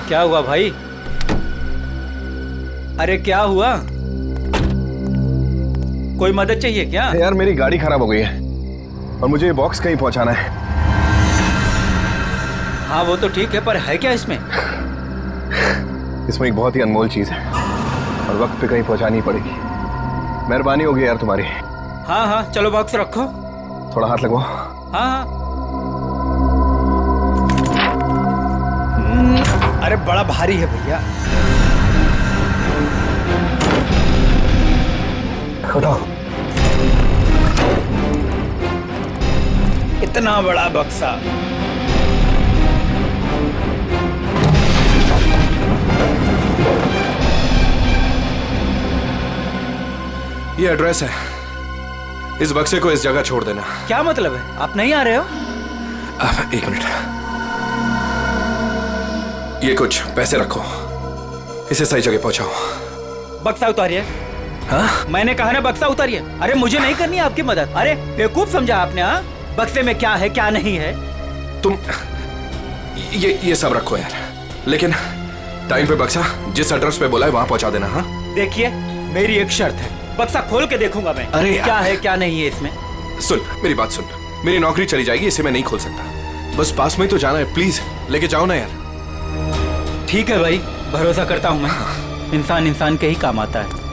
क्या हुआ भाई? अरे क्या हुआ? कोई मदद चाहिए क्या? यार मेरी गाड़ी खराब हो गई है और मुझे ये बॉक्स कहीं पहुंचाना है। हाँ वो तो ठीक है, पर है क्या इसमें? इसमें एक बहुत ही अनमोल चीज है और वक्त पे कहीं पहुंचानी पड़ेगी। मेहरबानी होगी यार तुम्हारी। हाँ हाँ चलो बॉक्स रखो। थोड़ा हाथ लगवाओ। हाँ हाँ। अरे बड़ा भारी है भैया। उठाओ। इतना बड़ा बक्सा। ये एड्रेस है, इस बक्से को इस जगह छोड़ देना। क्या मतलब है? आप नहीं आ रहे हो? एक मिनट, ये कुछ पैसे रखो, इसे सही जगह पहुंचाओ। बक्सा उतारिए। हाँ? मैंने कहा ना बक्सा उतारिए। अरे मुझे नहीं करनी आपकी मदद। अरे बेवकूफ समझा आपने? हाँ, बक्से में क्या है क्या नहीं है। तुम ये सब रखो यार, लेकिन टाइम पे बक्सा जिस एड्रेस पे बोला है वहां पहुंचा देना। हाँ देखिए मेरी एक शर्त है, बक्सा खोल के देखूंगा मैं। अरे क्या है क्या नहीं है इसमें। सुन मेरी बात सुन, मेरी नौकरी चली जाएगी, इसे मैं नहीं खोल सकता। बस पास में ही तो जाना है, प्लीज लेके जाओ ना यार। ठीक है भाई, भरोसा करता हूँ मैं। इंसान इंसान के ही काम आता है।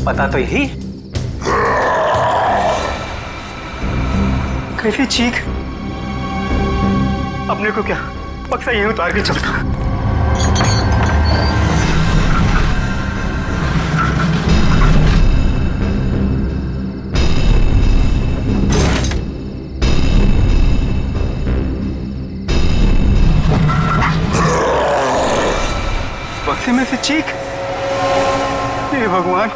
पता तो यही। कैसी चीख! अपने को क्या बक्सा यहीं उतार के चलता। बक्से में से चीख! हे भगवान!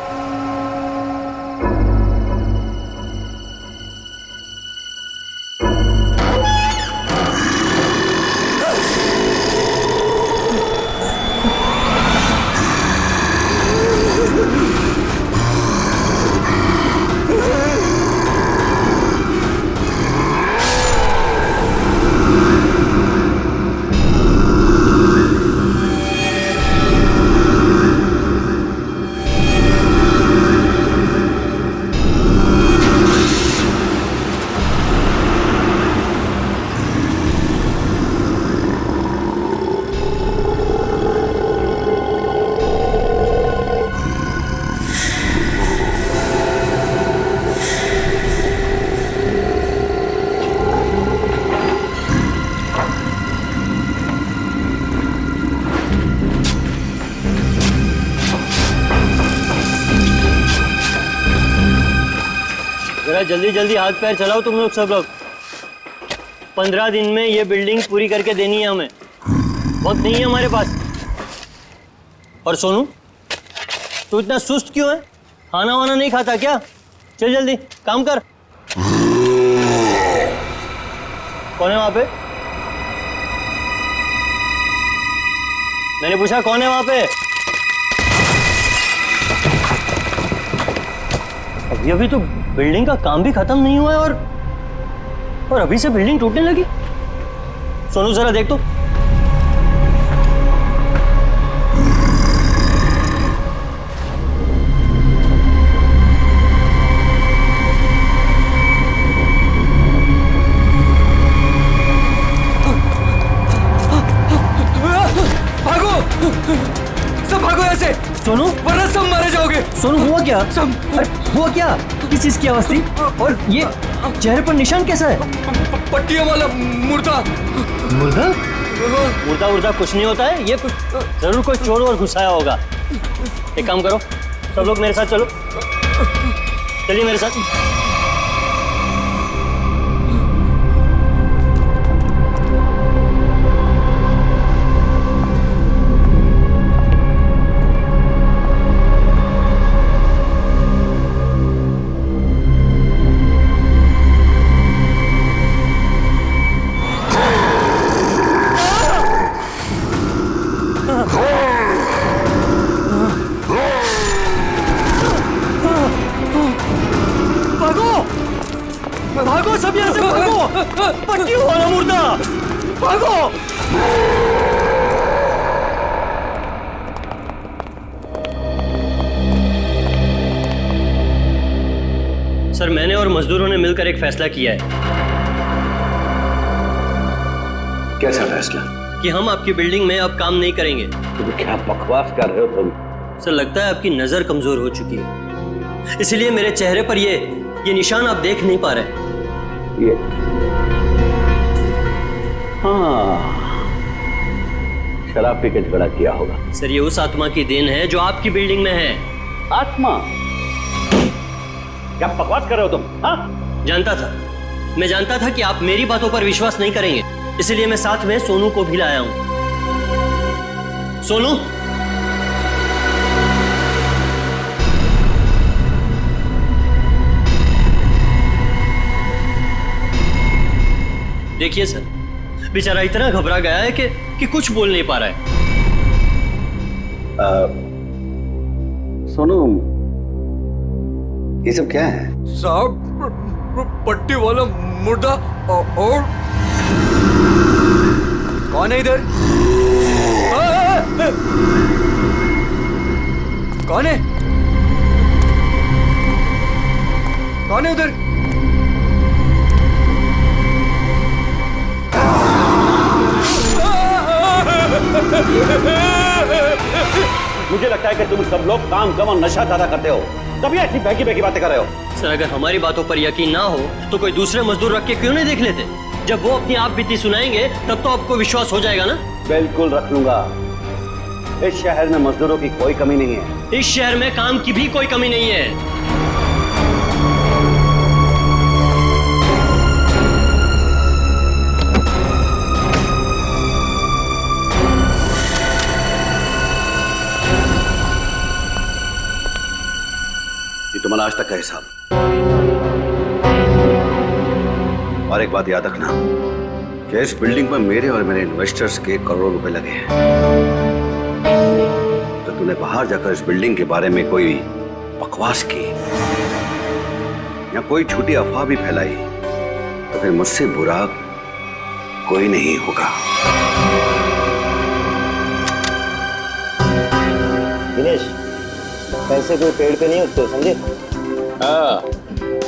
जरा जल्दी जल्दी हाथ पैर चलाओ तुम लोग, सब लोग। 15 दिन में ये बिल्डिंग पूरी करके देनी है हमें, वक्त नहीं है हमारे पास। और सोनू, तू इतना सुस्त क्यों है? खाना वाना नहीं खाता क्या? चल जल्दी काम कर। कौन है वहां पे? मैंने पूछा कौन है वहां पे? अभी तो बिल्डिंग का काम भी खत्म नहीं हुआ है और अभी से बिल्डिंग टूटने लगी। सोनू जरा देख तो। भागो, सब भागो ऐसे। सोनू, वरना सब मारे जाओगे। सोनू हुआ क्या? सब अरे हुआ क्या? किस चीज की आवाज थी? और ये चेहरे पर निशान कैसा है? पट्टियों वाला मुर्दा। मुर्दा? मुर्दा उर्दा कुछ नहीं होता है, ये जरूर कोई चोर और घुसाया होगा। एक काम करो, सब लोग मेरे साथ चलो, चलिए मेरे साथ। भागो भागो, सब यहाँ से भागो, पट्टी वाला मुर्दा, भागो। सर, मैंने और मजदूरों ने मिलकर एक फैसला किया है। कैसा फैसला? कि हम आपकी बिल्डिंग में अब काम नहीं करेंगे। तुम क्या बकवास कर रहे हो तुम? सर, लगता है आपकी नजर कमजोर हो चुकी है, इसलिए मेरे चेहरे पर ये निशान आप देख नहीं पा रहे। ये हाँ, शराब पी के झगड़ा किया होगा। सर, ये उस आत्मा की देन है जो आपकी बिल्डिंग में है। आत्मा? क्या बकवास कर रहे हो तुम? हाँ? मैं जानता था कि आप मेरी बातों पर विश्वास नहीं करेंगे, इसलिए मैं साथ में सोनू को भी लाया हूं। सोनू, देखिए सर, बेचारा इतना घबरा गया है कि कुछ बोल नहीं पा रहा है। सोनू, ये सब क्या है? साहब, पट्टी वाला मुर्दा और कौन है इधर? कौन है? कौन है उधर? मुझे लगता है कि तुम सब लोग काम कम और नशा ज्यादा करते हो, तभी ऐसी बहकी बहकी बातें कर रहे हो। सर, अगर हमारी बातों पर यकीन ना हो तो कोई दूसरे मजदूर रख के क्यों नहीं देख लेते? जब वो अपनी आप बीती सुनाएंगे तब तो आपको विश्वास हो जाएगा ना। बिल्कुल रख लूंगा। इस शहर में मजदूरों की कोई कमी नहीं है। इस शहर में काम की भी कोई कमी नहीं है। ये तुम्हारा आज तक का हिसाब। और एक बात याद रखना कि इस बिल्डिंग पर मेरे और मेरे इन्वेस्टर्स के करोड़ों रुपए लगे हैं। तो तूने बाहर जाकर इस बिल्डिंग के बारे में कोई बकवास की या कोई छोटी अफवाह भी फैलाई तो फिर मुझसे बुरा कोई नहीं होगा। दिनेश, पैसे कोई पेड़ पे नहीं उगते, समझे? हाँ,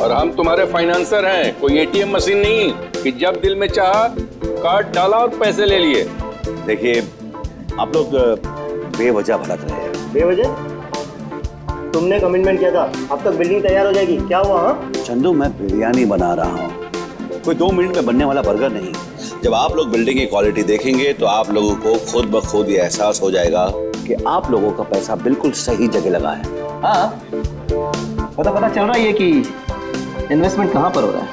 और हम तुम्हारे फाइनेंसर हैं, कोई एटीएम मशीन नहीं कि जब दिल में चाहा कार्ड डाला और पैसे ले लिए। देखिए, आप लोग बेवजह भड़क रहे हैं। बेवजह? तुमने कमिटमेंट किया था, अब तक बिल्डिंग तैयार हो जाएगी, क्या हुआ? हाँ, चंदू, मैं बिरयानी बना रहा हूँ, कोई 2 मिनट में बनने वाला बर्गर नहीं। जब आप लोग बिल्डिंग की क्वालिटी देखेंगे तो आप लोगों को खुद ब खुद ये एहसास हो जाएगा कि आप लोगों का पैसा बिल्कुल सही जगह लगा है। हाँ, पता चल रहा है कि इन्वेस्टमेंट कहाँ पर हो रहा है।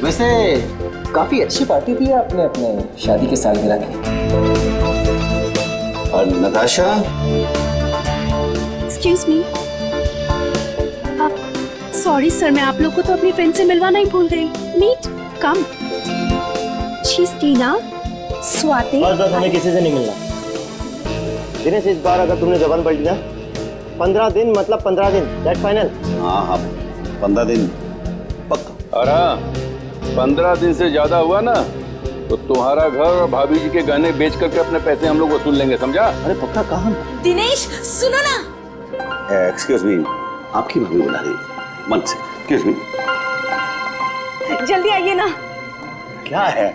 वैसे काफी अच्छी पार्टी थी आपने अपने शादी के सालगिरह की। और Natasha, excuse me, sorry sir, मैं आप लोग को तो अपनी फ्रेंड से मिलवाना ही भूल गई। मीट, कम। शीज टीना, स्वाति। बस हमें किसी से नहीं मिलना। दिनेश, इस बार अगर तुमने जबान पलटी ना, 15 दिन मतलब 15 दिन, दैट फाइनल। हाँ, 15 दिन पक्का। और हाँ, 15 दिन से ज्यादा हुआ ना तो तुम्हारा घर और भाभी जी के गहने बेच करके अपने पैसे हम लोग वसूल लेंगे, समझा? अरे पक्का कहाँ? दिनेश, सुनो ना। एक्सक्यूज मी, आपकी भाभी बुला रही है। मन से, एक्सक्यूज मी। जल्दी आइए ना। क्या है?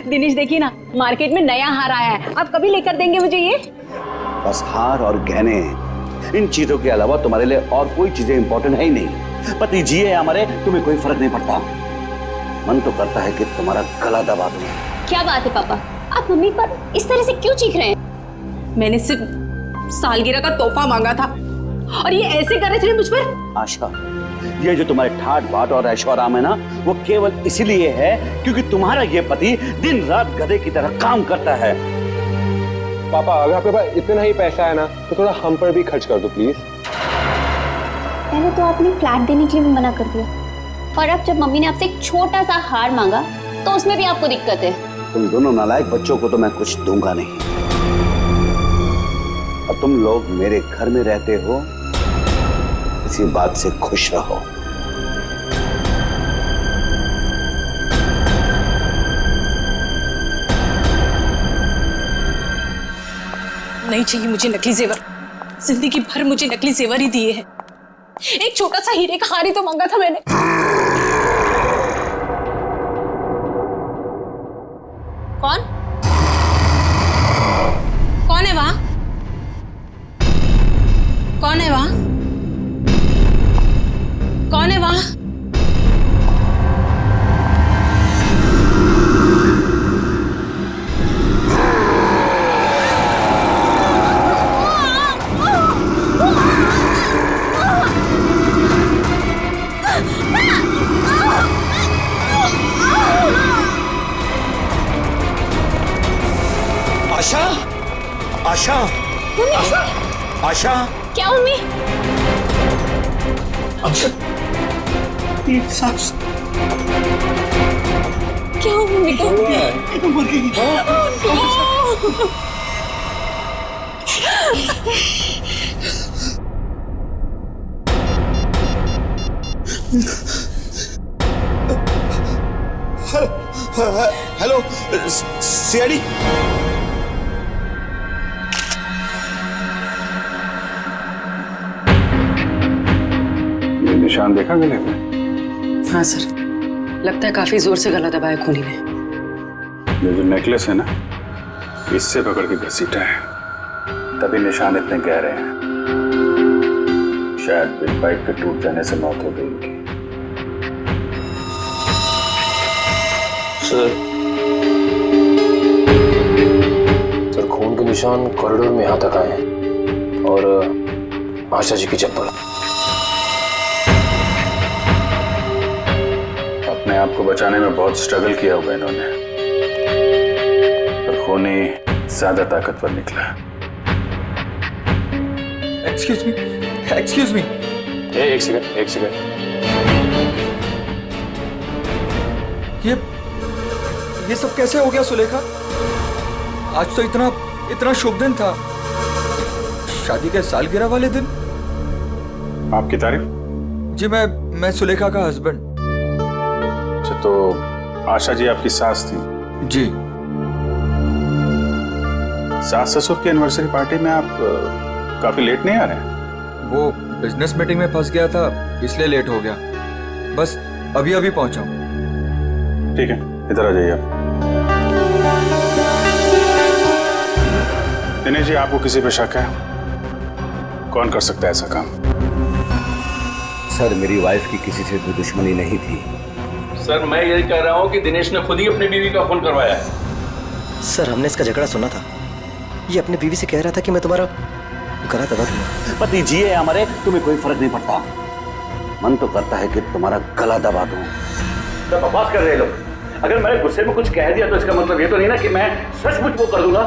दिनेश, देखिए ना, मार्केट में नया हार आया है, आप कभी लेकर देंगे मुझे ये? बस हार और गहने, इन चीजों के अलावा तुम्हारे लिए और कोई चीजें इंपॉर्टेंट है ही नहीं। पति जिए या मरे, तुम्हें कोई फर्क नहीं पड़ता। मन तो करता है कि तुम्हारा गला दबा दूं। क्या बात है पापा, आप मम्मी पर इस तरह से क्यों चीख रहे हैं? मैंने सिर्फ सालगिरह का तोहफा मांगा था और ये ऐसे कर रहे थे मुझ पर। आशा, ये जो तुम्हारे ठाट बाट और ऐशो आराम है ना, वो केवल इसीलिए है क्योंकि तुम्हारा ये पति दिन रात गधे की तरह काम करता है। पापा, अगर आपके पास इतना ही पैसा है ना तो थोड़ा हम पर भी खर्च कर दो प्लीज। पहले तो आपने फ्लैट देने के लिए भी मना कर दिया, और अब जब मम्मी ने आपसे एक छोटा सा हार मांगा तो उसमें भी आपको दिक्कत है। तुम दोनों नालायक बच्चों को तो मैं कुछ दूंगा नहीं। और तुम लोग मेरे घर में रहते हो, इसी बात से खुश रहो। नहीं चाहिए मुझे नकली जेवर। जिंदगी भर मुझे नकली जेवर ही दिए हैं। एक छोटा सा हीरे का हार ही तो मांगा था मैंने। कौन कौन है वहां? कौन है वहां? कौन है वहां? आशा, आशा, आशा, क्या मम्मी? आशा, एक सांस। क्या हुआ मम्मी? क्या हेलो सीआईडी। निशान देखा गले में? हाँ सर, लगता है काफी जोर से गला दबाया खूनी ने। ये जो नेकलेस है ना, इससे पकड़ के घसीटा है, तभी निशान इतने गहरे हैं। शायद बिग पाइप के टूट जाने से मौत हो गई उनकी। सर खून के निशान कॉरिडोर में यहाँ तक आए हैं और आशा जी की चप्पल। अपने आप को बचाने में बहुत स्ट्रगल किया होगा इन्होंने, पर खूनी ज्यादा ताकतवर निकला। Excuse me, excuse me. एक सेकंड। ये सब कैसे हो गया सुलेखा? आज तो इतना शुभ दिन था, शादी के सालगिरह वाले दिन। आपकी तारीफ? जी मैं सुलेखा का हस्बैंड। अच्छा, तो आशा जी आपकी सास थी? जी। सास ससुर की एनिवर्सरी पार्टी में आप काफी लेट नहीं आ रहे हैं? वो बिजनेस मीटिंग में फंस गया था, इसलिए लेट हो गया। बस अभी पहुंचा हूं। ठीक है, इधर आ जाइए आप। दिनेश जी, आपको किसी पे शक है? कौन कर सकता है ऐसा काम? सर, मेरी वाइफ की किसी से कोई दुश्मनी नहीं थी। सर, मैं यही कह रहा हूँ कि दिनेश ने खुद ही अपनी बीवी का फोन करवाया है। सर, हमने इसका झगड़ा सुना था। ये अपनी बीवी से कह रहा था कि मैं तुम्हारा गला दबा दूंगा। पति जिए या मरे, तुम्हें कोई फर्क नहीं पड़ता। मन तो करता है कि तुम्हारा गला दबा दूं। तो बकवास कर रहे लोग। अगर मैंने गुस्से में कुछ कह दिया तो इसका मतलब ये तो नहीं ना कि मैं सचमुच वो कर दूंगा।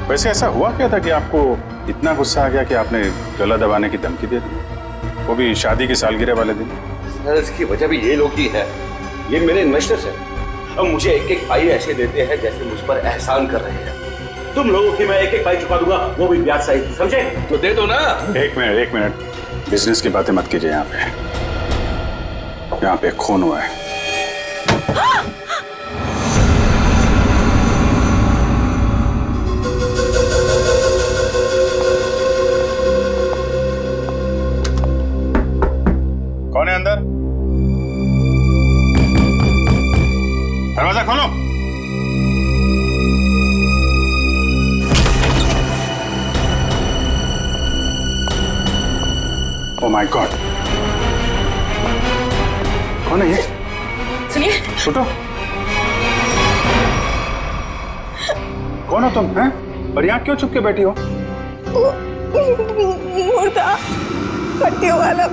वैसे ऐसा हुआ क्या था कि आपको इतना गुस्सा आ गया कि आपने गला दबाने की धमकी दे दी, वो भी शादी की सालगिरह वाले दिन? सर, इसकी वजह भी ये लोग ही है। ये मेरे इन्वेस्टर्स हैं और मुझे एक एक पाई ऐसे देते हैं जैसे मुझ पर एहसान कर रहे हैं। तुम लोगों की मैं एक एक पाई चुका दूंगा, वो भी ब्याज सहित, समझे? तो दे दो ना। एक मिनट, बिजनेस की बातें मत कीजिए। यहाँ पे खून हुआ है। कौन है अंदर? दरवाजा खोलो। ओह माय गॉड, कौन है ये? सुनिए। छोटो, कौन हो तुम हैं? और यहाँ क्यों चुप के बैठी हो? मुर्दा पट्टियों वाला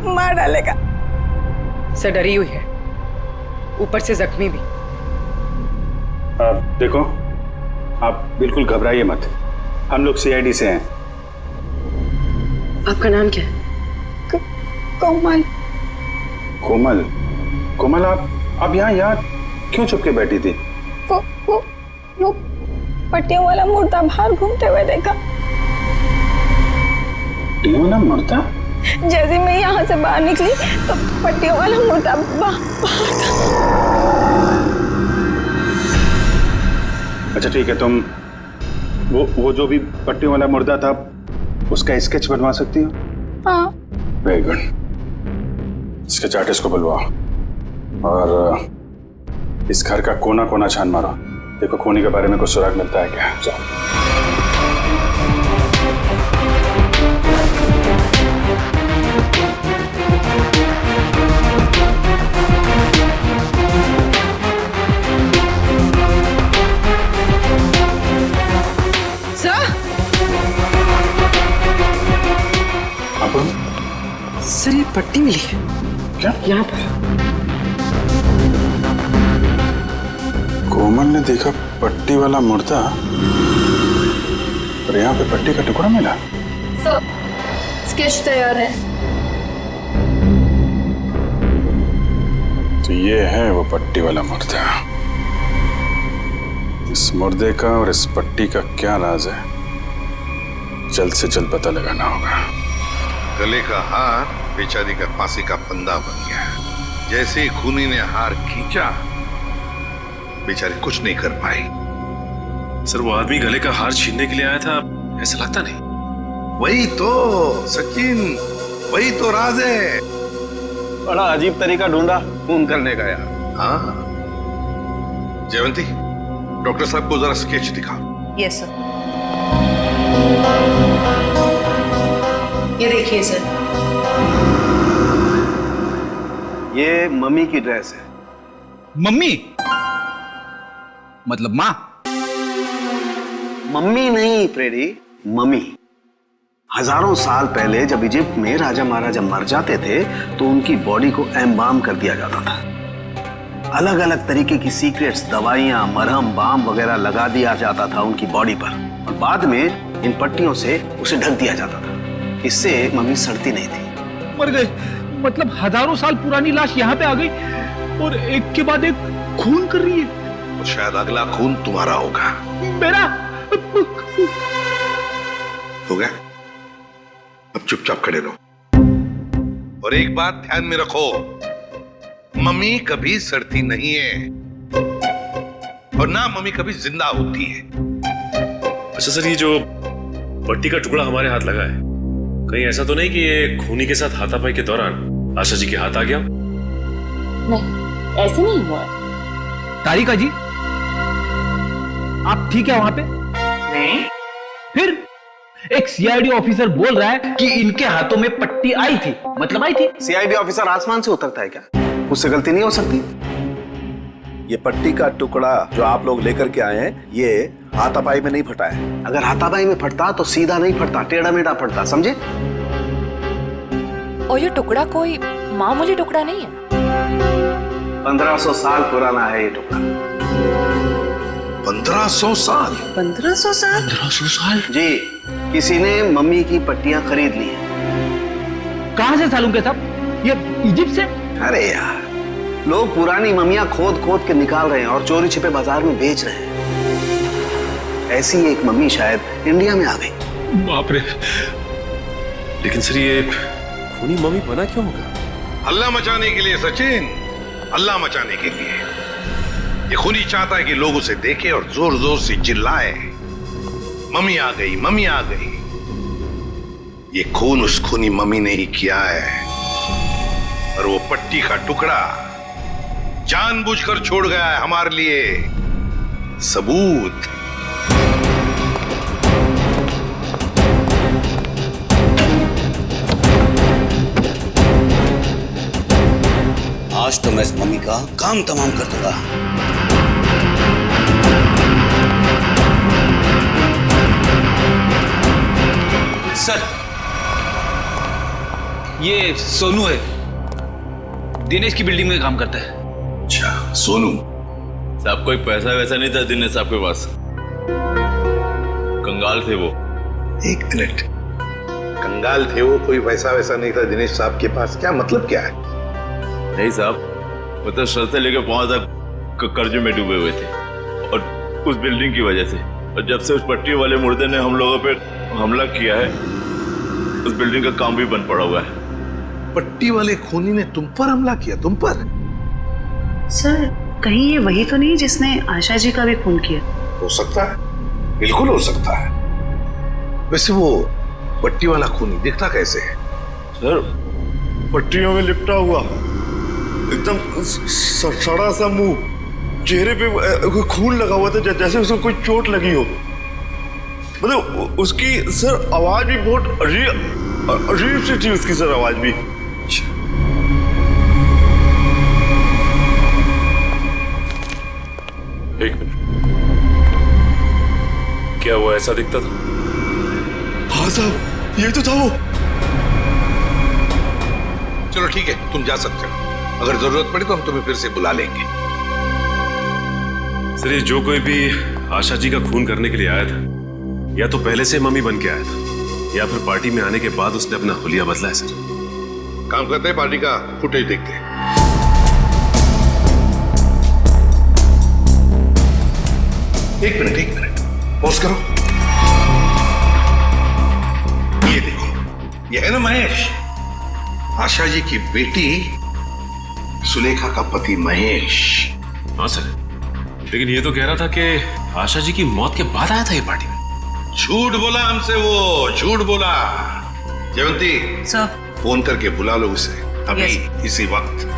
मार डालेगा। सर डरी हुई है, ऊपर से जख्मी भी। देखो, आप बिल्कुल घबराइए मत। हम लोग सीआईडी से हैं। आपका नाम क्या है? कोमल। कोमल? कोमल, आप यहाँ क्यों चुप के बैठी थी? वो पट्टियों वाला मुर्दा बाहर घूमते हुए देखा। पट्टियों वाला मुर्दा? जैसे मैं यहाँ से बाहर निकली तो पट्टियों वाला मुर्दा बाहर था। अच्छा ठीक है, तुम वो जो भी पट्टियों वाला मुर्दा था उसका स्केच बनवा सकती हो? हाँ। Very good. स्केच आर्टिस्ट को बुलवाओ और इस घर का कोना कोना छान मारो, देखो खूनी के बारे में कुछ सुराग मिलता है क्या। जाओ। सर ये पट्टी मिली है क्या यहाँ पर? कोमल ने देखा पट्टी वाला मुर्दा और यहाँ पे पट्टी का टुकड़ा मिला। सर स्केच तैयार है। तो ये है वो पट्टी वाला मुर्दा। इस मुर्दे का और इस पट्टी का क्या राज है, जल्द से जल्द पता लगाना होगा। गले का हार बेचारी का फांसी का फंदा बन गया। जैसे ही खूनी ने हार खींचा, बेचारी कुछ नहीं कर पाई। सर वो आदमी गले का हार छीनने के लिए आया था, ऐसा लगता नहीं। वही तो सचिन, वही तो राज है। बड़ा अजीब तरीका ढूंढा खून करने का यार। हाँ जयवंती, डॉक्टर साहब को जरा स्केच दिखाओ। Yes sir. ये देखिए सर, ये मम्मी की ड्रेस है। मम्मी मतलब माँ? मम्मी नहीं प्रेडी, मम्मी। हजारों साल पहले जब इजिप्ट में राजा महाराजा मर जाते थे तो उनकी बॉडी को एम्बाम कर दिया जाता था। अलग अलग तरीके की सीक्रेट्स, दवाइयां, मरहम, बाम वगैरह लगा दिया जाता था उनकी बॉडी पर और बाद में इन पट्टियों से उसे ढक दिया जाता था। इससे मम्मी सड़ती नहीं थी। मर गए मतलब हजारों साल पुरानी लाश यहाँ पे आ गई और एक के बाद एक खून कर रही है। तो शायद अगला खून तुम्हारा होगा। मेरा हो गया, अब चुपचाप खड़े रहो। और एक बात ध्यान में रखो, मम्मी कभी सड़ती नहीं है और ना मम्मी कभी जिंदा होती है। अच्छा सर, ये जो पट्टी का टुकड़ा हमारे हाथ लगा है, कहीं ऐसा तो नहीं कि ये खूनी के साथ हाथापाई के दौरान आशा जी के हाथ आ गया? नहीं, ऐसे नहीं हुआ। तारिका जी, आप ठीक है वहां पे? नहीं। फिर एक सीआईडी ऑफिसर बोल रहा है कि इनके हाथों में पट्टी आई थी, मतलब आई थी। सीआईडी ऑफिसर आसमान से उतरता है क्या? उससे गलती नहीं हो सकती। ये पट्टी का टुकड़ा जो आप लोग लेकर के आए हैं, ये हाथापाई में नहीं फटा है। अगर हाथापाई में फटता तो सीधा नहीं फटता, टेढ़ा मेढ़ा फटता, समझे? और ये टुकड़ा कोई मामूली टुकड़ा नहीं है। 1500 साल पुराना है ये टुकड़ा। 1500 साल? 1500 साल? 1500 साल? जी, किसी ने मम्मी की पट्टियां खरीद ली हैं। कहां से सालूम के साहब? ये इजिप्ट से? अरे यार, लोग पुरानी मम्मियां खोद खोद के निकाल रहे हैं और चोरी छिपे बाजार में बेच रहे हैं। ऐसी एक मम्मी शायद इंडिया में आ गई। बाप रे, लेकिन सर ये खूनी मम्मी बना क्यों होगा? हल्ला मचाने के लिए सचिन, हल्ला मचाने के लिए। ये खूनी चाहता है कि लोग उसे देखें और जोर जोर से चिल्लाए, मम्मी आ गई, मम्मी आ गई। ये खून उस खूनी मम्मी ने ही किया है और वो पट्टी का टुकड़ा जानबूझकर छोड़ गया है हमारे लिए सबूत। आज तो मैं इस मम्मी का काम तमाम कर दूंगा। सर, ये सोनू है, दिनेश की बिल्डिंग में काम करता है। अच्छा, सोनू साहब कोई पैसा वैसा नहीं था दिनेश साहब के पास, कंगाल थे वो। एक मिनट, कंगाल थे वो, कोई पैसा वैसा नहीं था दिनेश साहब के पास, क्या मतलब क्या है? नहीं साहब, मतलब सर से लेकर पांव तक कर्जे में डूबे हुए थे और उस बिल्डिंग की वजह से। और जब से उस पट्टी वाले मुर्दे ने हम लोगों पे हमला किया है, उस बिल्डिंग का काम भी बंद पड़ा हुआ है। पट्टी वाले खूनी ने तुम पर हमला किया? तुम पर? सर कहीं ये वही तो नहीं जिसने आशा जी का भी खून किया? हो सकता है, बिल्कुल हो सकता है। वैसे वो पट्टी वाला खूनी दिखता कैसे है? सर पट्टियों में लिपटा हुआ, एकदम सड़ा सा मुंह, चेहरे पे खून लगा हुआ था जैसे उसको कोई चोट लगी हो। मतलब उसकी सर आवाज भी बहुत अजीब सी थी, उसकी सर आवाज भी। एक मिनट, क्या वो ऐसा दिखता था? हाँ साहब, ये तो था वो। चलो ठीक है, तुम जा सकते हो। अगर जरूरत पड़ी तो हम तुम्हें फिर से बुला लेंगे। सर, ये जो कोई भी आशा जी का खून करने के लिए आया था, या तो पहले से मम्मी बन के आया था, या फिर पार्टी में आने के बाद उसने अपना हुलिया बदला है। सर, काम करते हैं, पार्टी का फुटेज देखते हैं। एक मिनट पॉज करो। ये देखो, ये है ना महेश, आशा जी की बेटी सुलेखा का पति महेश। हाँ सर, लेकिन ये तो कह रहा था कि आशा जी की मौत के बाद आया था ये पार्टी में। झूठ बोला हमसे, वो झूठ बोला। जयवंती सर, फोन करके बुला लो उसे अभी, इसी वक्त।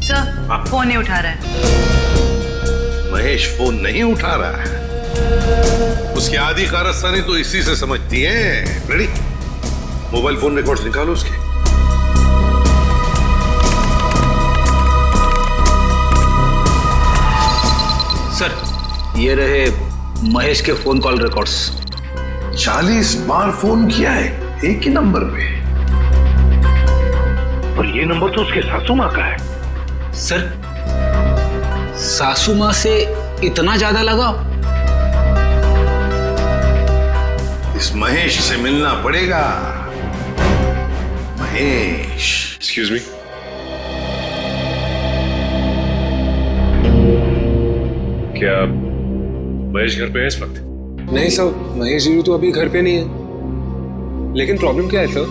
सर फोन नहीं उठा रहा है। महेश फोन नहीं उठा रहा है, उसकी आधी कारस्तानी तो इसी से समझती है। रेडी, मोबाइल फोन रिकॉर्ड्स निकालो उसके। सर, ये रहे महेश के फोन कॉल रिकॉर्ड्स। 40 बार फोन किया है एक ही नंबर पे, और ये नंबर तो उसके सासू माँ का है। सर, सासू माँ से इतना ज्यादा लगाव? इस महेश से मिलना पड़ेगा। महेश। एक्सक्यूज मी, क्या महेश घर पे है इस वक्त? नहीं सर, महेश जी तो अभी घर पे नहीं है। लेकिन प्रॉब्लम क्या है सर?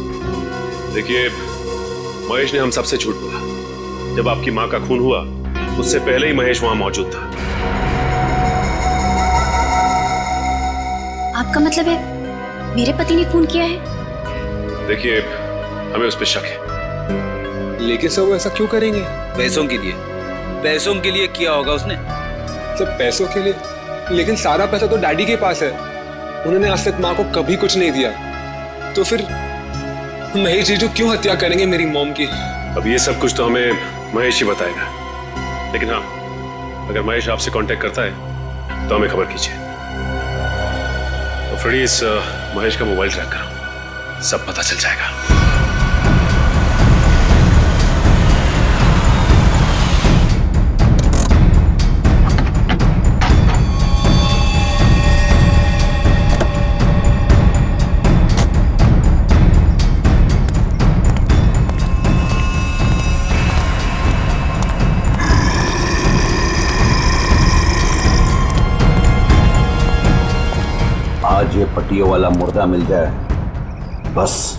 देखिए, महेश ने हम सबसे झूठ बोला। जब आपकी माँ का खून हुआ, उससे पहले ही महेश वहां मौजूद था। आपका मतलब है मेरे पति ने खून किया है? देखिए, हमें उस पर शक है। लेकिन सर वो ऐसा क्यों करेंगे? पैसों के लिए। पैसों के लिए किया होगा उसने। सर पैसों के लिए? लेकिन सारा पैसा तो डैडी के पास है, उन्होंने आज तक माँ को कभी कुछ नहीं दिया। तो फिर महेश जी जो क्यों हत्या करेंगे मेरी मॉम की? अब ये सब कुछ तो हमें महेश ही बताएगा। लेकिन हाँ, अगर महेश आपसे कांटेक्ट करता है तो हमें खबर कीजिए। तो फ्रेडी, इस महेश का मोबाइल ट्रैक करो, सब पता चल जाएगा। आज ये पट्टियों वाला मुर्दा मिल जाए बस।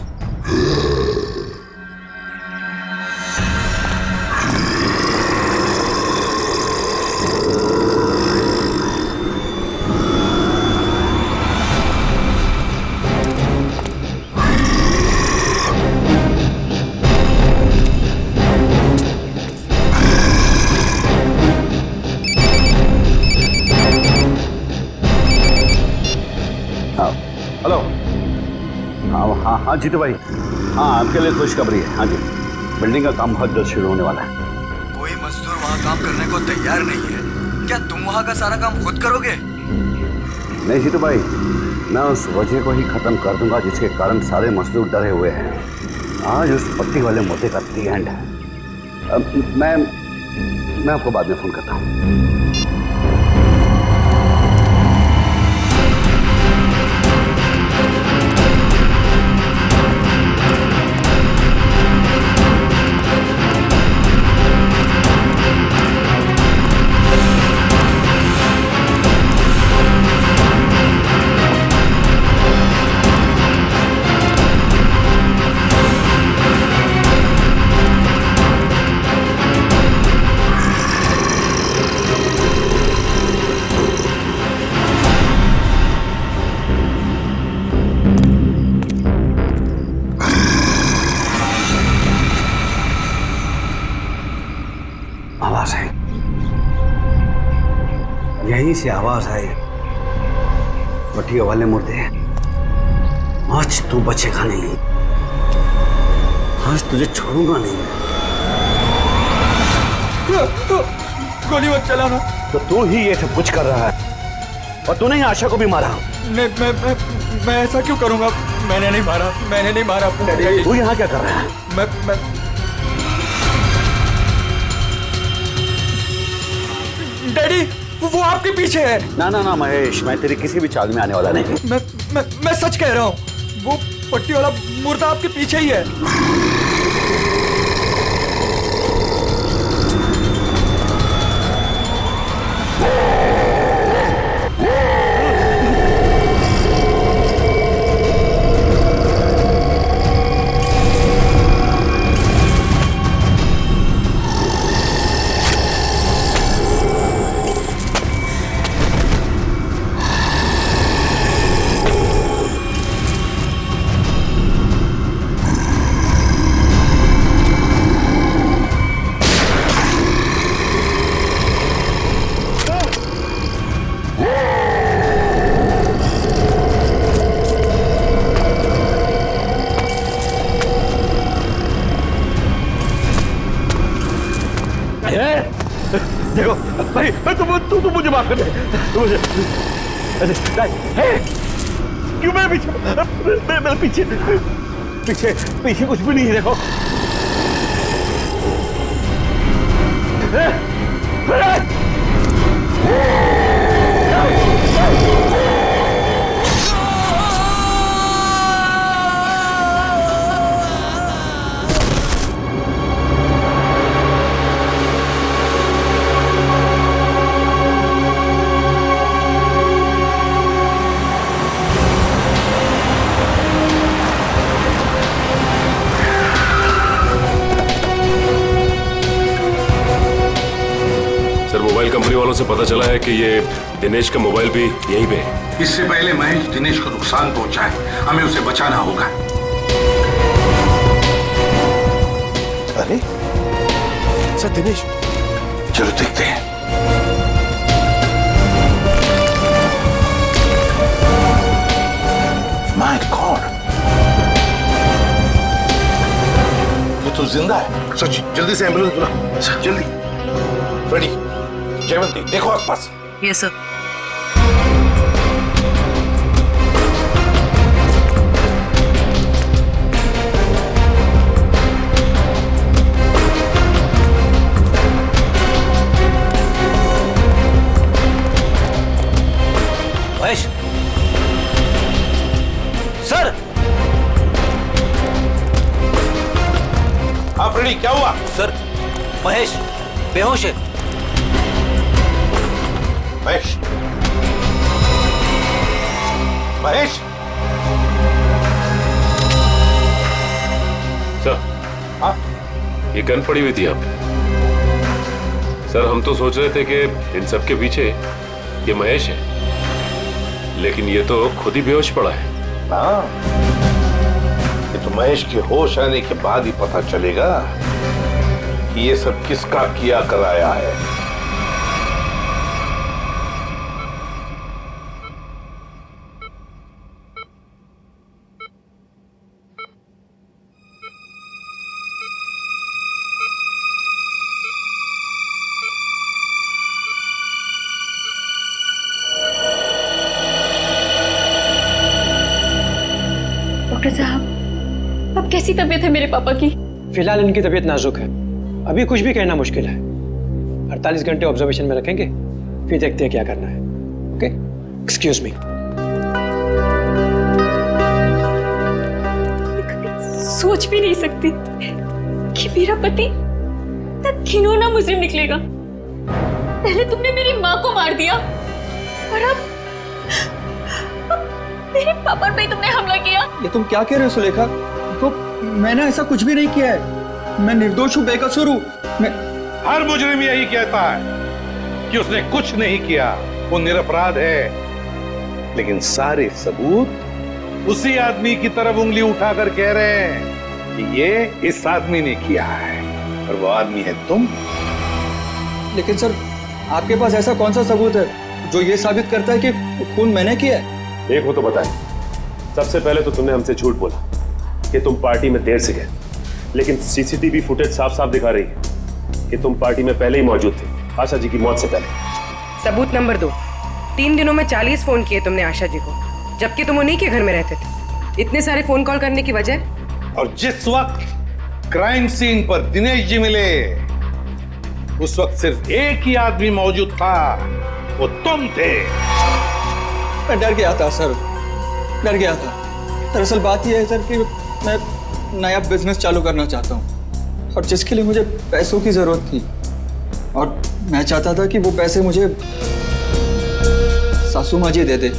हेलो, हाँ जीतू भाई, हाँ आपके लिए खुशखबरी है। हाँ जी, बिल्डिंग का काम बहुत जल्द शुरू होने वाला है। कोई मजदूर वहाँ काम करने को तैयार नहीं है। क्या तुम वहाँ का सारा काम खुद करोगे? नहीं जीतू भाई, मैं उस वजह को ही खत्म कर दूंगा जिसके कारण सारे मजदूर डरे हुए हैं। आज उस पट्टी वाले मुद्दे का दी एंड है। मैं आपको बाद में फोन करता हूँ। यहीं से आवाज आई, पट्टियों वाले मुर्दे, आज तू बचेगा नहीं, आज तुझे छोड़ूंगा नहीं। गोली मत चलाना। तो तू ही ये सब कुछ कर रहा है और तूने ही आशा को भी मारा। मैं ऐसा क्यों करूंगा? मैंने नहीं मारा अपने। तू यहाँ क्या कर रहा है? मैं डैडी, वो आपके पीछे है। ना महेश, मैं तेरी किसी भी चाल में आने वाला नहीं। मैं सच कह रहा हूँ, वो पट्टी वाला मुर्दा आपके पीछे ही है। देखो भाई, तू मुझे माफ कर दे। मुझे क्यों मेरे पीछे? मेरे पीछे कुछ भी नहीं है। देखो मोबाइल कंपनी वालों से पता चला है कि ये दिनेश का मोबाइल भी यहीं पे है। इससे पहले महेश दिनेश को नुकसान पहुंचाए, हमें उसे बचाना होगा। अरे सर, दिनेश, चलो देखते हैं। माय गॉड, वो तो जिंदा है। सच, जल्दी से एम्बुलेंस बुला, जल्दी। फ्रेडी, जयवंती, देखो आसपास। Yes sir. महेश सर। हाँ फ्रेडी, क्या हुआ? सर, महेश बेहोश है। महेश, महेश, सर। हाँ, ये गन पड़ी हुई थी आप। सर, हम तो सोच रहे थे कि इन सब के पीछे ये महेश है, लेकिन ये तो खुद ही बेहोश पड़ा है। हाँ, ये तो महेश के होश आने के बाद ही पता चलेगा कि ये सब किसका किया कराया है। डॉक्टर साहब, अब कैसी तबीयत है मेरे पापा की? फिलहाल इनकी तबीयत नाजुक है, अभी कुछ भी कहना मुश्किल है। 48 घंटे ऑब्जर्वेशन में रखेंगे, फिर देखते हैं क्या करना है। Okay, excuse me. सोच भी नहीं सकती कि मेरा पति तब घिनौना मुजरिम निकलेगा। पहले तुमने मेरी माँ को मार दिया और अब मेरे पापा पे तुमने हमला किया। ये तुम क्या कह रहे हो सुलेखा? तो मैंने ऐसा कुछ भी नहीं किया है, मैं निर्दोष हूँ, बेकसूर हूँ। हर मुजरिम यही कहता है कि उसने कुछ नहीं किया, वो निरपराध है। लेकिन सारे सबूत उसी आदमी की तरफ उंगली उठाकर कह रहे हैं कि ये इस आदमी ने किया है, और वो आदमी है तुम। लेकिन सर, आपके पास ऐसा कौन सा सबूत है जो ये साबित करता है कि खून मैंने किया है। एक हो तो बताए। सबसे पहले तो तुमने हमसे झूठ बोला कि तुम पार्टी में देर से गए, लेकिन सीसीटीवी फुटेज साफ साफ दिखा रही है कि तुम पार्टी में पहले ही मौजूद थे, आशा जी की मौत से पहले। सबूत नंबर 2, 3 दिनों में 40 फोन किए तुमने आशा जी को, जबकि तुम उन्हीं के घर में रहते थे। इतने सारे फोन कॉल करने की वजह? और जिस वक्त क्राइम सीन पर दिनेश जी मिले, उस वक्त सिर्फ एक ही आदमी मौजूद था, वो तुम थे। मैं डर गया था सर, डर गया था। दरअसल बात यह है सर कि मैं नया बिजनेस चालू करना चाहता हूँ और जिसके लिए मुझे पैसों की जरूरत थी, और मैं चाहता था कि वो पैसे मुझे सासू माँ जी दे दे।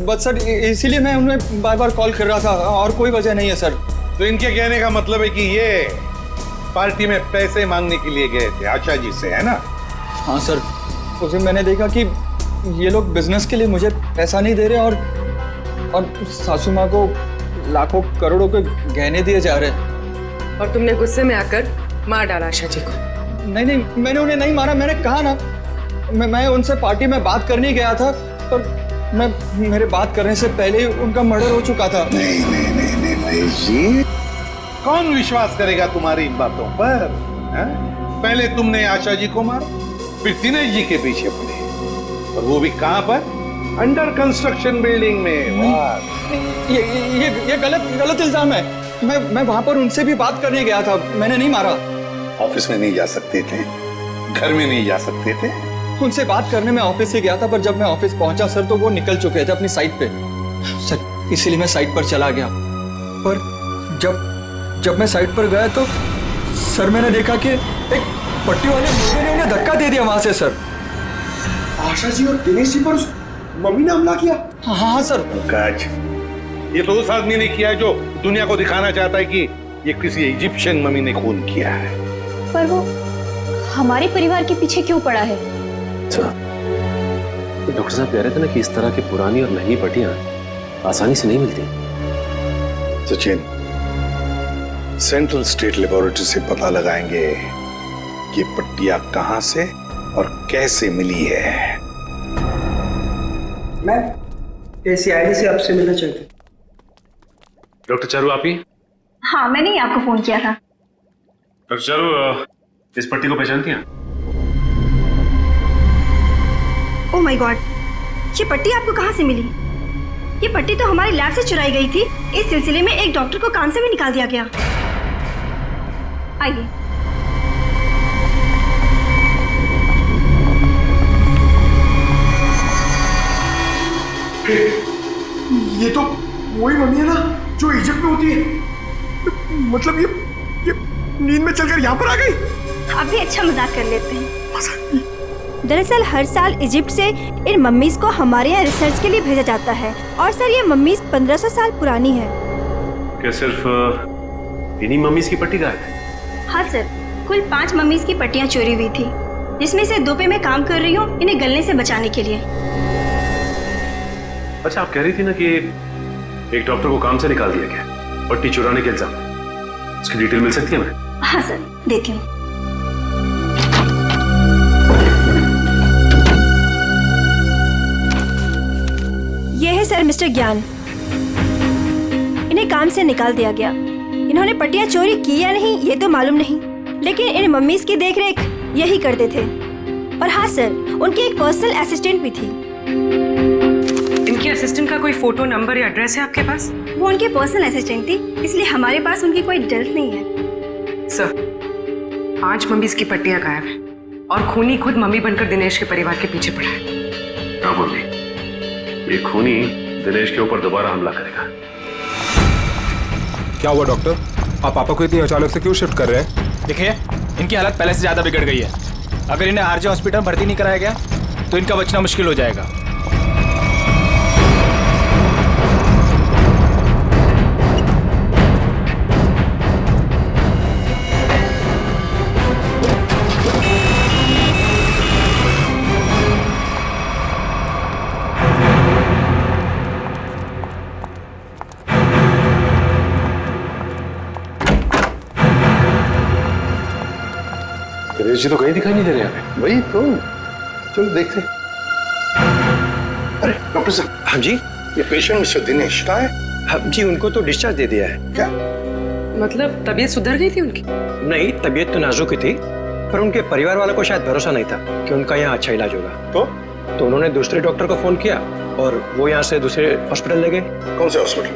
बस सर इसीलिए मैं उन्हें बार बार कॉल कर रहा था, और कोई वजह नहीं है सर। तो इनके कहने का मतलब है कि ये पार्टी में पैसे मांगने के लिए गए थे आशा जी से, है ना? हाँ सर, उस दिन मैंने देखा कि ये लोग बिजनेस के लिए मुझे पैसा नहीं दे रहे और सासू माँ को लाखों करोड़ों के गहने दिए जा रहे हैं। और तुमने गुस्से में आकर मार डाला आशा जी को? नहीं, मैंने उन्हें नहीं मारा। मैंने कहा ना, मैं उनसे पार्टी में बात करने गया था, पर मेरे बात करने से पहले ही उनका मर्डर हो चुका था। नहीं महेश जी, कौन विश्वास करेगा तुम्हारी इन बातों पर? पहले तुमने आशा जी को मारा, फिर दिनेश जी के पीछे पड़े, और वो भी कहां पर? अंडर कंस्ट्रक्शन बिल्डिंग में। ये गलत इल्जाम है। मैं वहां पर उनसे भी बात करने गया था, मैंने नहीं मारा। ऑफिस में नहीं जा सकते थे, घर में नहीं जा सकते थे? उनसे बात करने में ऑफिस से गया था, पर जब मैं ऑफिस पहुंचा सर, तो वो निकल चुके थे अपनी साइट पे सर। इसीलिए मैं साइट पर चला गया, पर जब मैं साइट पर गया तो सर मैंने देखा कि एक पट्टी वाले मुर्गे ने उन्हें धक्का दे दिया वहां से सर। आशा जी और दिनेश जी पर उस मम्मी ने हमला किया? हाँ सर। काज, ये तो उस आदमी ने किया है जो दुनिया को दिखाना चाहता है कि ये किसी इजिप्शियन मम्मी ने खून किया है। पर वो हमारे परिवार के पीछे क्यों पड़ा है? डॉक्टर साहब कह रहे थे ना कि इस तरह की पुरानी और महंगी पट्टियां आसानी से नहीं मिलती। सचिन, सेंट्रल स्टेट लेबोरेटरी से पता लगाएंगे कि पट्टियां कहां से और कैसे मिली है। मैं ACID से आपसे मिलना चाहती हूँ। डॉक्टर चारू, आप ही? हाँ, मैंने ही आपको फोन किया था। डॉक्टर चारू, इस पट्टी को पहचानती हैं? ओह माय गॉड, ये पट्टी आपको कहाँ से मिली? ये पट्टी तो हमारी लैब से चुराई गई थी। इस सिलसिले में एक डॉक्टर को काम से भी निकाल दिया गया। आइए। ये तो वही मम्मी है ना जो इजिप्ट में होती है। मतलब ये नींद में चलकर यहाँ पर आ गई। आप भी अच्छा मजाक कर लेते हैं। दरअसल हर साल इजिप्ट से इन मम्मीज को हमारे यहाँ रिसर्च के लिए भेजा जाता है, और सर ये मम्मीज 1500 साल पुरानी है। क्या सिर्फ इन्हीं मम्मीज की पट्टी गायब है? हाँ सर, कुल 5 मम्मीज की पट्टियाँ चोरी हुई थी, जिसमें से 2 पे मैं काम कर रही हूँ इन्हें गलने से बचाने के लिए। अच्छा, आप कह रही थी ना कि एक डॉक्टर को काम से निकाल दिया गया पट्टी चुराने के इल्जाम में। उसकी डिटेल मिल सकती है हमें? हाँ सर, देती हूँ। ये है सर मिस्टर ज्ञान। इन्हें काम से निकाल दिया गया। इन्होंने पट्टियां चोरी की या नहीं ये तो मालूम नहीं, लेकिन इन मम्मीज की देखरेख यही करते थे। और हाँ सर, उनकी एक पर्सनल असिस्टेंट भी थी। इनके असिस्टेंट का कोई फोटो, नंबर या एड्रेस है आपके पास? वो उनकी पर्सनल असिस्टेंट थी, इसलिए हमारे पास उनकी कोई डिटेल्स नहीं है। सर, 5 मम्मीज की पट्टियां गायब है और खूनी खुद मम्मी बनकर दिनेश के परिवार के पीछे पड़ा है। हाँ मम्मी, ये खूनी दिनेश के ऊपर दोबारा हमला करेगा। क्या हुआ डॉक्टर? आप पापा को इतनी अचानक से क्यों शिफ्ट कर रहे हैं? देखिए, इनकी हालत पहले से ज्यादा बिगड़ गई है। अगर इन्हें आरजे हॉस्पिटल में भर्ती नहीं कराया गया तो इनका बचना मुश्किल हो जाएगा। महेश जी तो कहीं दिखाई नहीं दे रहे हमें। वही तो, चलो देखते। अरे डॉक्टर साहब। हाँ जी। ये पेशेंट मिस्टर दिनेश कहाँ है? हाँ जी, उनको तो डिस्चार्ज दे दिया है। क्या मतलब तबीयत सुधर गई थी उनकी? नहीं, तबीयत तो नाजुक ही थी, पर उनके परिवार वालों को शायद भरोसा नहीं था कि उनका यहाँ अच्छा इलाज होगा। तो उन्होंने दूसरे डॉक्टर को फोन किया और वो यहाँ से दूसरे हॉस्पिटल ले गए। कौन से hospital?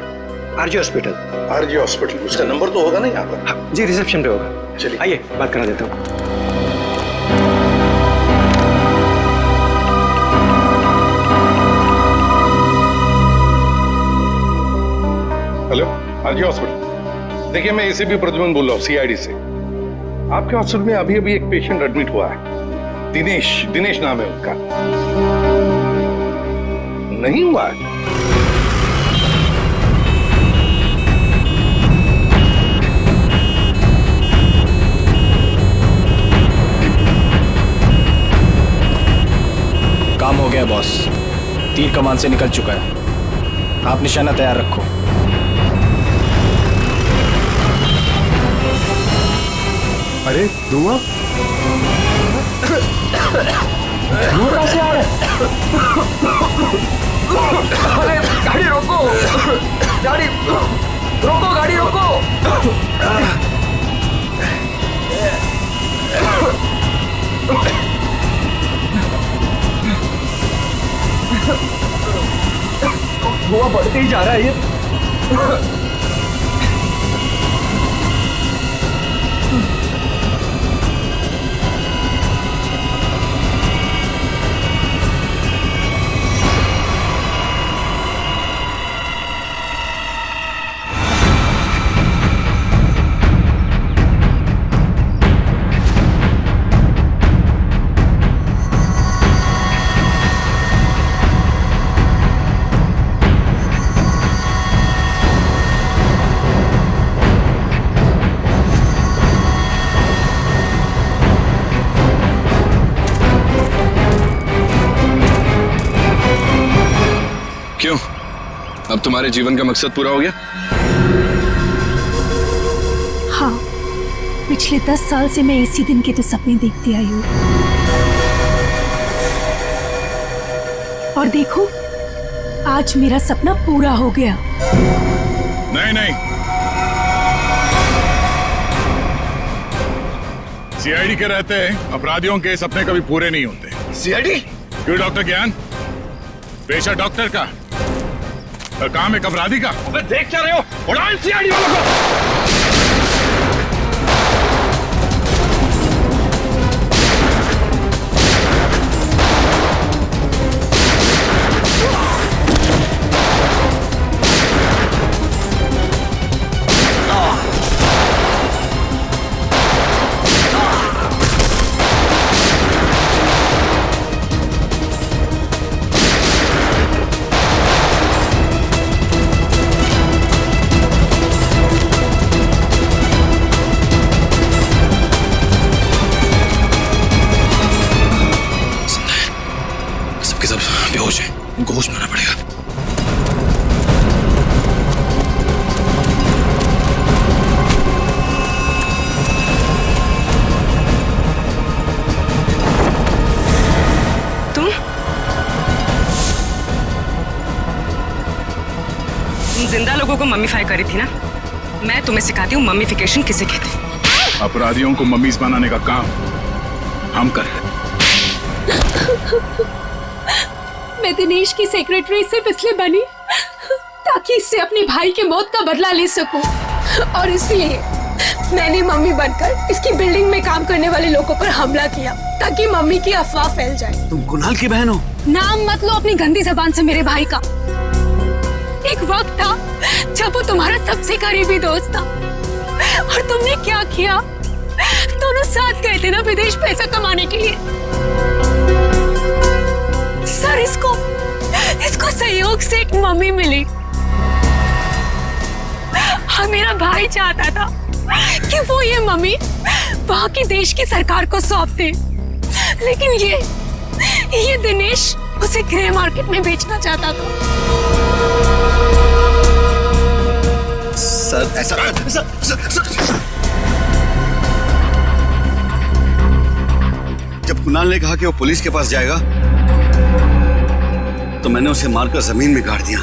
RG hospital. RG hospital, उसका नंबर तो होगा ना यहाँ पर? हाँ जी, रिसेप्शन पे होगा। चलिए आइए बात करा देता हूँ। Hello, RG hospital. देखिए, मैं एसीपी प्रद्युमन बोल रहा हूँ, सीआईडी से। आपके हॉस्पिटल में अभी अभी एक पेशेंट एडमिट हुआ है। दिनेश नाम है उनका। नहीं हुआ है? काम हो गया बॉस, तीर कमान से निकल चुका है। आप निशाना तैयार रखो। अरे धुआं कहाँ से आ रहा है? अरे गाड़ी रोको, गाड़ी रोको, गाड़ी रोको। धुआं बढ़ते ही जा रहा है ये। क्यों, अब तुम्हारे जीवन का मकसद पूरा हो गया? हाँ, पिछले 10 साल से मैं इसी दिन के तो सपने देखती आई हूँ। और देखो, आज मेरा सपना पूरा हो गया। नहीं नहीं, सीआईडी के रहते अपराधियों के सपने कभी पूरे नहीं होते। सीआईडी? क्यों डॉक्टर ज्ञान? पेशा डॉक्टर का और काम एक अपराधी का। देख क्या रहे हो? उड़ाओ सीआईडी वालों को। बेहोश है, उनको होश में आना पड़ेगा। तुम जिंदा लोगों को मम्मीफाई करी थी ना? मैं तुम्हें सिखाती हूँ मम्मीफिकेशन किसे कहते हैं। अपराधियों को मम्मीज बनाने का काम हम कर रहे हैं। मैं दिनेश की सेक्रेटरी सिर्फ इसलिए बनी ताकि इससे अपने भाई के मौत का बदला ले सकूं, और इसलिए मैंने मम्मी बनकर इसकी बिल्डिंग में काम करने वाले लोगों पर हमला किया ताकि मम्मी की अफवाह फैल जाए। तुम कुणाल की बहन हो? नाम मत लो अपनी गंदी जबान से मेरे भाई का। एक वक्त था जब वो तुम्हारा सबसे करीबी दोस्त था, और तुमने क्या किया? दोनों साथ गए थे ना विदेश पैसा कमाने के लिए। सर, इसको सहयोग से एक मम्मी मिली, और मेरा भाई चाहता था कि वो ये मम्मी वहां की देश की सरकार को सौंप दे, लेकिन ये दिनेश उसे ग्रे मार्केट में बेचना चाहता था। सर, ऐसा सर, कुणाल ने कहा कि वो पुलिस के पास जाएगा, तो मैंने उसे मारकर जमीन में गाड़ दिया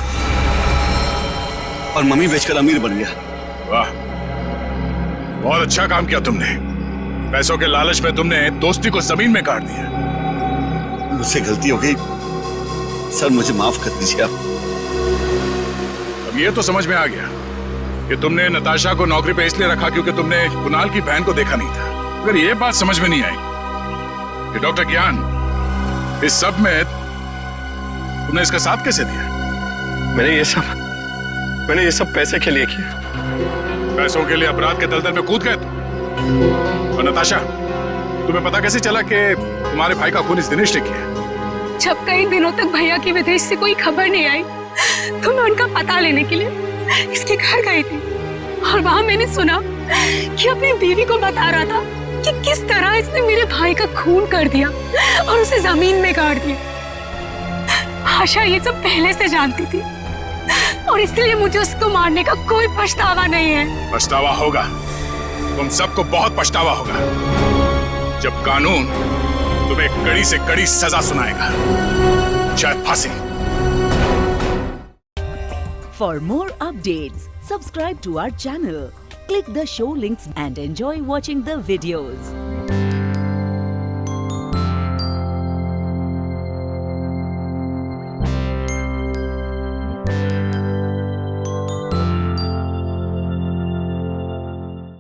और मम्मी बेचकर अमीर बन गया। वाह, बहुत अच्छा काम किया तुमने। पैसों के लालच में तुमने दोस्ती को जमीन में गाड़ दिया। मुझसे गलती हो गई सर, मुझे माफ कर दीजिए आप। अब ये तो समझ में आ गया कि तुमने नताशा को नौकरी पे इसलिए रखा क्योंकि तुमने कुणाल की बहन को देखा नहीं था। अगर ये बात समझ में नहीं आई कि डॉक्टर ज्ञान इस सब में तुमने इसका साथ कैसे दिया? मैंने ये सब पैसे के लिए किया। पैसों के लिए अपराध के दलदल में कूद गए तुम। और नताशा, तुम्हें पता कैसे चला कि तुम्हारे भाई का खून इस दिनेश ने किया? जब कई दिनों तक भैया की विदेश से कोई खबर नहीं आई तो मैं उनका पता लेने के लिए इसके घर गई थी और वहां मैंने सुना कि अपनी बीवी को बता रहा था कि किस तरह इसने मेरे भाई का खून कर दिया और उसे जमीन में गाड़ दिया। आशा ये सब पहले से जानती थी और इसलिए मुझे उसको मारने का कोई पछतावा नहीं है। पछतावा होगा, तुम सबको बहुत पछतावा होगा जब कानून तुम्हें कड़ी से कड़ी सजा सुनाएगा, शायद फांसी। For more updates, subscribe to our channel, click the show links and enjoy watching the videos.